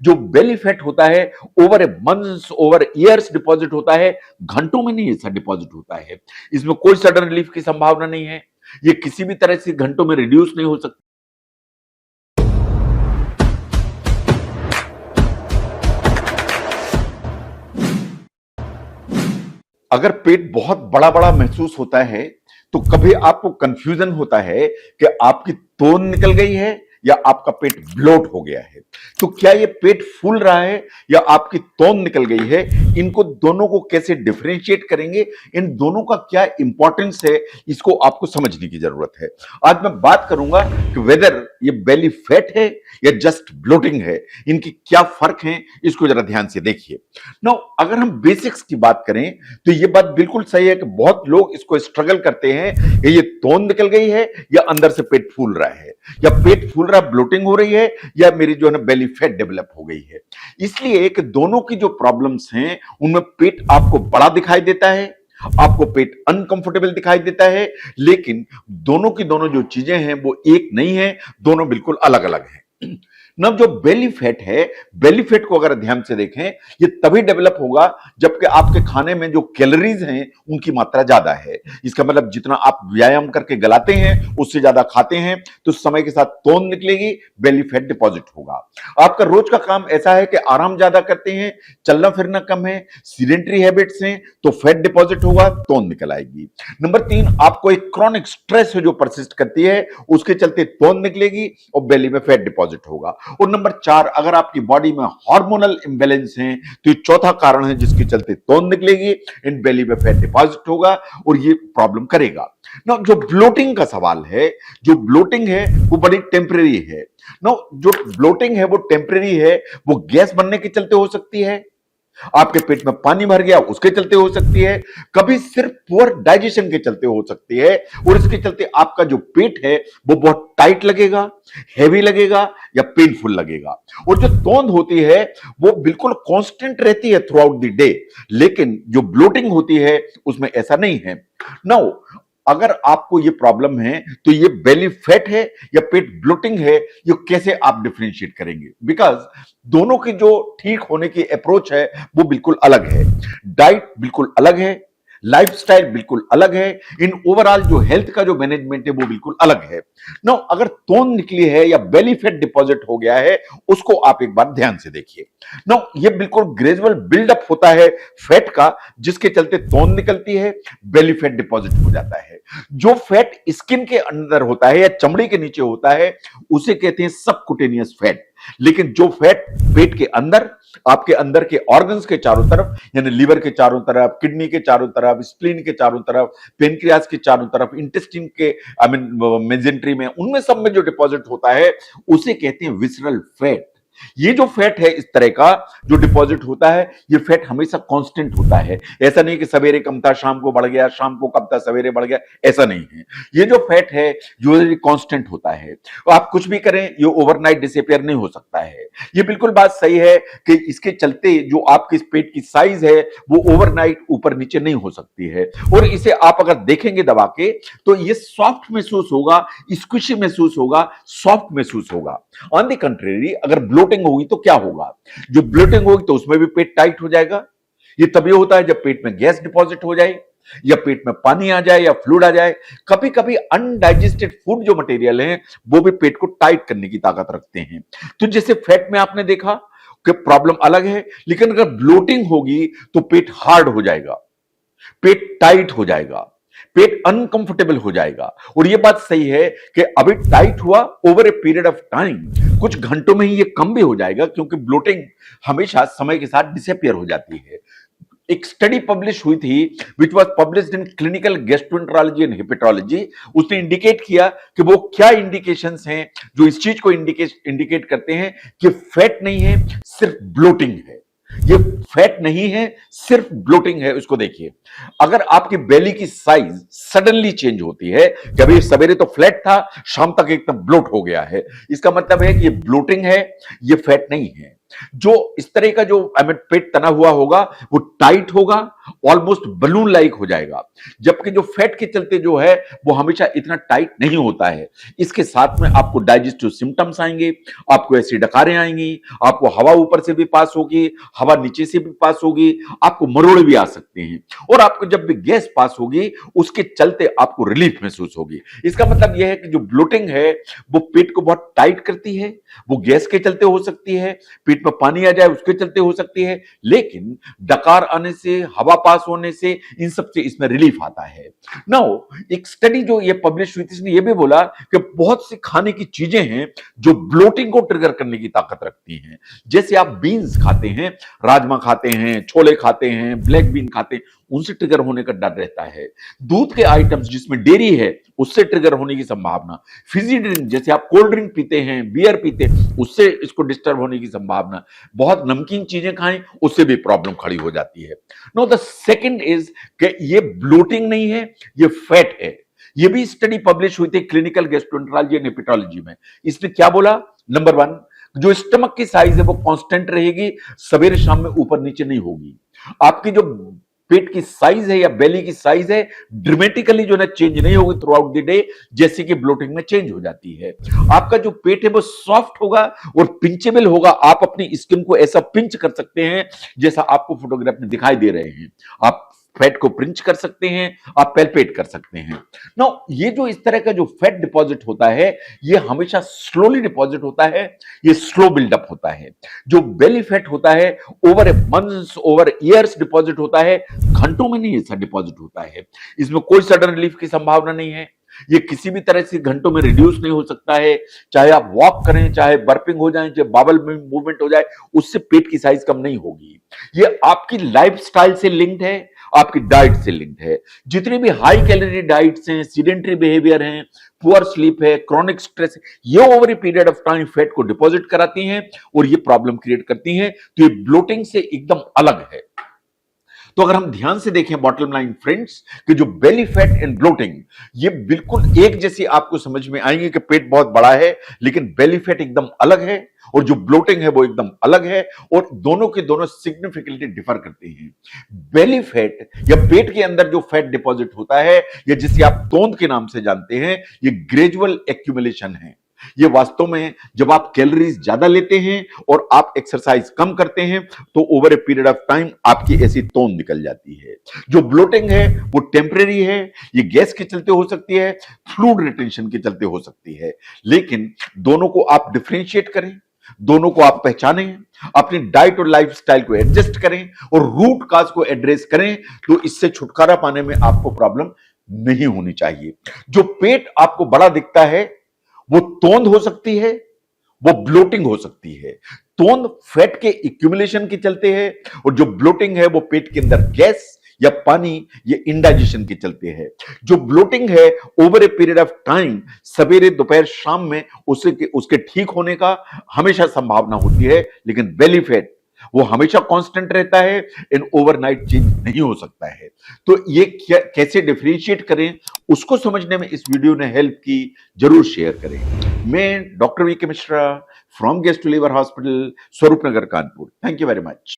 जो belly fat होता है ओवर ए मंथ्स ओवर ईयर्स डिपॉजिट होता है, घंटों में नहीं ऐसा डिपॉजिट होता है। इसमें कोई सडन रिलीफ की संभावना नहीं है, ये किसी भी तरह से घंटों में रिड्यूस नहीं हो सकता। अगर पेट बहुत बड़ा बड़ा महसूस होता है तो कभी आपको कंफ्यूजन होता है कि आपकी तोन निकल गई है या आपका पेट ब्लोट हो गया है। तो क्या ये पेट फूल रहा है या आपकी तोन निकल गई है, इनको दोनों को कैसे डिफरेंशिएट करेंगे, इन दोनों का क्या इंपॉर्टेंस है, इसको आपको समझने की जरूरत है। आज मैं बात करूंगा कि वेदर ये बेली फैट है या जस्ट ब्लोटिंग है, इनकी क्या फर्क है, इसको जरा ध्यान से देखिए। नाउ अगर हम बेसिक्स की बात करें तो ये बात बिल्कुल सही है कि बहुत लोग इसको स्ट्रगल करते हैं कि ये तोन निकल गई है या अंदर से पेट फूल रहा है, या पेट फूल रहा ब्लोटिंग हो रही है, या मेरी जो है ना बेली फैट डेवलप हो गई है। इसलिए कि दोनों की जो प्रॉब्लम्स हैं उनमें पेट आपको बड़ा दिखाई देता है, आपको पेट अनकंफर्टेबल दिखाई देता है, लेकिन दोनों की दोनों जो चीजें हैं वो एक नहीं है, दोनों बिल्कुल अलग अलग हैं। ना जो बेली फैट है, बेली फैट को अगर ध्यान से देखें, ये तभी डेवलप होगा जबकि आपके खाने में जो कैलोरीज हैं उनकी मात्रा ज्यादा है। इसका मतलब जितना आप व्यायाम करके गलाते हैं उससे ज्यादा खाते हैं तो समय के साथ तोन निकलेगी, बेली फैट डिपॉजिट होगा। आपका रोज का काम ऐसा है कि आराम ज्यादा करते हैं, चलना फिरना कम है, सीडेंटरी हैबिट्स हैं, तो फैट डिपॉजिट होगा, तोन निकल आएगी। नंबर 3, आपको एक क्रॉनिक स्ट्रेस है जो परसिस्ट करती है, उसके चलते तोन निकलेगी और बेली में फैट डिपॉजिट होगा। और नंबर 4, अगर आपकी बॉडी में हार्मोनल इंबैलेंस है तो ये चौथा कारण है जिसके चलते तोन निकलेगी, इन बेली में फैट डिपॉजिट होगा और ये प्रॉब्लम करेगा ना। जो ब्लोटिंग का सवाल है, जो ब्लोटिंग है वो बड़ी टेम्परेरी है ना। जो ब्लोटिंग है वो टेम्परेरी है, वो गैस बनने के चलते हो सकती है, आपके पेट में पानी भर गया उसके चलते हो सकती है, कभी सिर्फ पुअर डाइजेशन के चलते हो सकती है, और इसके चलते आपका जो पेट है वो बहुत टाइट लगेगा, हैवी लगेगा या पेनफुल लगेगा। और जो तोंद होती है वो बिल्कुल कांस्टेंट रहती है थ्रू आउट द डे, लेकिन जो ब्लोटिंग होती है उसमें ऐसा नहीं है। नाउ अगर आपको ये प्रॉब्लम है तो ये बेली फैट है या पेट ब्लोटिंग है, ये कैसे आप डिफरेंशिएट करेंगे? बिकॉज दोनों की जो ठीक होने की अप्रोच है वो बिल्कुल अलग है, डाइट बिल्कुल अलग है, लाइफस्टाइल बिल्कुल अलग है, इन ओवरऑल जो हेल्थ का जो मैनेजमेंट है वो बिल्कुल अलग है। नो अगर तोंद निकली है या बेली फैट डिपॉजिट हो गया है, उसको आप एक बार ध्यान से देखिए। नो ये बिल्कुल ग्रेजुअल बिल्डअप होता है फैट का, जिसके चलते तोंद निकलती है, बेली फैट डिपॉजिट हो जाता है। जो फैट स्किन के अंदर होता है या चमड़ी के नीचे होता है उसे कहते हैं सबकुटेनियस फैट, लेकिन जो फैट पेट के अंदर, आपके अंदर के ऑर्गन्स के चारों तरफ, यानी लीवर के चारों तरफ, किडनी के चारों तरफ, स्प्लीन के चारों तरफ, पेनक्रियास के चारों तरफ, इंटेस्टाइन के मेजेंट्री में, उनमें सब में जो डिपॉजिट होता है उसे कहते हैं विसरल फैट। ये जो फैट है इस तरह का जो डिपॉजिट होता है, ये फैट हमेशा कांस्टेंट होता है। ऐसा नहीं कि सवेरे कम था शाम को बढ़ गया, शाम को कम था सवेरे बढ़ गया, ऐसा नहीं है। ये जो फैट है यूजुअली कांस्टेंट होता है, तो आप कुछ भी करें ये ओवरनाइट डिसअपीयर नहीं हो सकता है। ये बिल्कुल बात सही है कि इसके चलते जो आपके पेट की साइज है वो ओवरनाइट ऊपर नीचे नहीं हो सकती है, और इसे आप अगर देखेंगे दबा के तो ये सॉफ्ट महसूस होगा, स्क्विशी महसूस होगा, सॉफ्ट महसूस होगा। ऑन द कंट्रेरी अगर ब्लोटिंग होगी तो क्या होगा? जो ब्लोटिंग होगी तो उसमें भी पेट टाइट हो जाएगा। ये तभी होता है जब पेट में गैस डिपॉजिट हो जाए या पेट में पानी आ जाए या फ्लूइड आ जाए। कभी कभी अनडाइजेस्टेड फूड जो मटेरियल है वो भी पेट को टाइट करने की ताकत रखते हैं। तो जैसे फैट में आपने देखा कि प्रॉब्लम अलग है, लेकिन अगर ब्लोटिंग होगी तो पेट हार्ड हो जाएगा, पेट टाइट हो जाएगा, पेट अनकंफर्टेबल हो जाएगा। और यह बात सही है कि अभी टाइट हुआ, over a period of time कुछ घंटों में ही ये कम भी हो जाएगा, क्योंकि ब्लोटिंग हमेशा समय के साथ डिसअपीयर हो जाती है। एक स्टडी पब्लिश हुई थी which was published in clinical gastroenterology and hepatology. उसने इंडिकेट किया कि वो क्या इंडिकेशंस हैं जो इस चीज को इंडिकेट करते हैं कि फैट नहीं है सिर्फ ब्लोटिंग है। ये फैट नहीं है सिर्फ ब्लोटिंग है। उसको देखिए, अगर आपकी बेली की साइज सडनली चेंज होती है, कभी सवेरे तो फ्लैट था शाम तक एकदम ब्लोट हो गया है, इसका मतलब है कि ये ब्लोटिंग है, ये फैट नहीं है। जो इस तरह का जो पेट तना हुआ होगा वो टाइट होगा, ऑलमोस्ट बलून लाइक हो जाएगा, जबकि जो फैट के चलते जो है वो हमेशा इतना टाइट नहीं होता है। इसके साथ में आपको डाइजेस्टिव सिम्टम्स आएंगे, आपको ऐसी डकारें आएंगी, आपको हवा ऊपर से भी पास होगी, हवा नीचे से भी पास होगी, आपको मरोड़े भी आ सकते हैं, और आपको जब भी गैस पास होगी उसके चलते आपको रिलीफ महसूस होगी। इसका मतलब यह है कि जो ब्लोटिंग है वो पेट को बहुत टाइट करती है, वो गैस के चलते हो सकती है, पेट में पानी आ जाए उसके चलते हो सकती है, लेकिन डकार आने से, हवा पास होने से, इन सब से इसमें रिलीफ आता है। नाउ एक स्टडी जो ये पब्लिश हुई थी, इसने ये भी बोला कि बहुत सी खाने की चीजें हैं जो ब्लोटिंग को ट्रिगर करने की ताकत रखती हैं। जैसे आप बीन्स खाते हैं, राजमा खाते हैं, छोले खाते हैं, ब्लैक बीन खाते हैं, उनसे ट्रिगर होने का डर रहता है। दूध के आइटम्स जिसमें डेयरी है उससे ट्रिगर होने की संभावना, फिजी ड्रिंक जैसे आप कोल्ड ड्रिंक पीते हैं, बियर पीते हैं, उससे इसको डिस्टर्ब होने की संभावना, बहुत नमकीन चीजें खाएं उससे भी प्रॉब्लम खड़ी हो जाती है। नो द सेकंड इज कि ये ब्लोटिंग नहीं है, ये फैट है। ये भी स्टडी पब्लिश हुई थी क्लिनिकल गैस्ट्रोएंटरोलॉजी एंड हेपेटोलॉजी में। इसने क्या बोला, नंबर 1, जो स्टमक की साइज है वो कांस्टेंट रहेगी, सवेरे शाम में ऊपर नीचे नहीं होगी। आपकी जो पेट की साइज है या बेली की साइज है ड्रामेटिकली जो है चेंज नहीं होगी थ्रू आउट द डे, जैसे कि ब्लोटिंग में चेंज हो जाती है। आपका जो पेट है वो सॉफ्ट होगा और पिंचेबल होगा, आप अपनी स्किन को ऐसा पिंच कर सकते हैं जैसा आपको फोटोग्राफ में दिखाई दे रहे हैं। आप फैट को पिंच कर सकते हैं, आप पैल्पेट कर सकते हैं। नो ये जो इस तरह का जो फैट डिपॉजिट होता है ये हमेशा स्लोली डिपॉजिट होता है, ये स्लो बिल्डअप होता है। जो बेली फैट होता है ओवर ए मंथ्स, ओवर ईयर्स डिपॉजिट होता है, घंटों में नहीं ऐसा डिपॉजिट होता है। इसमें कोई सडन रिलीफ की संभावना नहीं है, ये किसी भी तरह से घंटों में रिड्यूस नहीं हो सकता है। चाहे आप वॉक करें, चाहे बर्पिंग हो जाए, चाहे बाबल में मूवमेंट हो जाए, उससे पेट की साइज कम नहीं होगी। ये आपकी लाइफस्टाइल से लिंक्ड है, आपकी डाइट से लिंक्ड है। जितनी भी हाई कैलोरी डाइट्स हैं, सीडेंटरी बिहेवियर हैं, पुअर स्लीप है, क्रॉनिक स्ट्रेस, ये over a period of time fat को डिपॉजिट कराती हैं और ये प्रॉब्लम क्रिएट करती हैं। तो ये ब्लोटिंग से एकदम अलग है। तो अगर हम ध्यान से देखें बॉटम लाइन फ्रेंड्स कि जो बेली फैट एंड ब्लोटिंग ये बिल्कुल एक जैसी आपको समझ में आएंगे कि पेट बहुत बड़ा है, लेकिन बेली फैट एकदम अलग है और जो ब्लोटिंग है वो एकदम अलग है, और दोनों के दोनों सिग्निफिकेंटली डिफर करते हैं। बेली फैट या पेट के अंदर जो फैट डिपॉजिट होता है या जिसे आप तोंद के नाम से जानते हैं, ये ग्रेजुअल एक्यूमुलेशन है। ये वास्तव में जब आप कैलोरीज ज्यादा लेते हैं और आप एक्सरसाइज कम करते हैं तो over a period of time आपकी ऐसी तोंद निकल जाती है। जो ब्लोटिंग है वो टेम्परेरी है, ये गैस के चलते हो सकती है, फ्लूइड रिटेंशन के चलते हो सकती है, लेकिन दोनों को आप डिफरेंशिएट करें, दोनों को आप पहचानें, अपनी डाइट और लाइफस्टाइल को एडजस्ट करें और रूट काज को एड्रेस करें, तो इससे छुटकारा पाने में आपको प्रॉब्लम नहीं होनी चाहिए। जो पेट आपको बड़ा दिखता है वो तोंद हो सकती है, वो ब्लोटिंग हो सकती है। तोंद फैट के एक्यूमुलेशन के चलते है और जो ब्लोटिंग है वो पेट के अंदर गैस या पानी, ये इंडाइजेशन के चलते है। जो ब्लोटिंग है over a period of time, सवेरे दोपहर शाम में उसके ठीक होने का हमेशा संभावना होती है, लेकिन बेली फैट वो हमेशा कांस्टेंट रहता है, इन ओवरनाइट चेंज नहीं हो सकता है। तो ये कैसे डिफरेंशिएट करें उसको समझने में इस वीडियो ने हेल्प की, जरूर शेयर करें। मैं doctor V K Mishra from gastro liver hospital, Swaroop Nagar, Kanpur. Thank you very much.